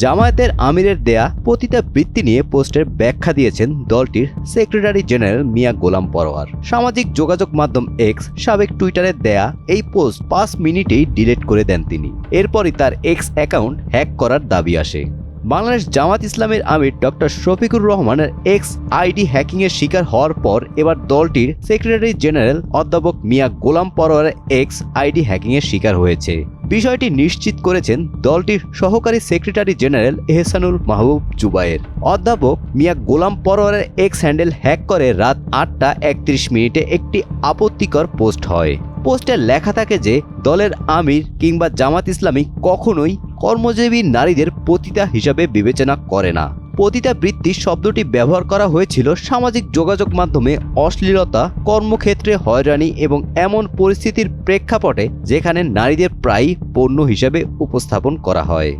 জামায়াতের আমিরের দেয়া পতিতাবৃত্তি নিয়ে পোস্টের ব্যাখ্যা দিয়েছেন দলটির সেক্রেটারি জেনারেল মিয়া গোলাম পরোয়ার। সামাজিক যোগাযোগ মাধ্যম এক্স সাবেক টুইটারে দেয়া এই পোস্ট 5 মিনিটেই ডিলিট করে দেন তিনি। এরপরই তার এক্স অ্যাকাউন্ট হ্যাক করার দাবি আসে। বাংলাদেশ জামাত ইসলামের আমির ডক্টর শফিকুর রহমানের এক্স আইডি হ্যাকিংয়ের শিকার হওয়ার পর এবার দলটির সেক্রেটারি জেনারেল অধ্যাপক মিয়া গোলাম পরোয়ারের এক্স আইডি হ্যাকিংয়ের শিকার হয়েছে। বিষয়টি নিশ্চিত করেছেন দলটির সহকারী সেক্রেটারি জেনারেল এহসানুল মাহবুব জুবায়ের। অধ্যাপক মিয়া গোলাম পরোয়ারের এক্স হ্যান্ডেল হ্যাক করে রাত 8টা 31 একটি আপত্তিকর পোস্ট হয়। পোস্টে লেখা থাকে যে দলের আমির কিংবা জামাত ইসলামী কখনোই কর্মজীবী নারীদের পতিতা হিসাবে বিবেচনা করে না। পতিতাবৃত্তি শব্দটি ব্যবহার করা হয়েছিল সামাজিক যোগাযোগ মাধ্যমে অশ্লীলতা, কর্মক্ষেত্রে হয়রানি এবং এমন পরিস্থিতির প্রেক্ষাপটে যেখানে নারীদের প্রায়ই পণ্য হিসেবে উপস্থাপন করা হয়।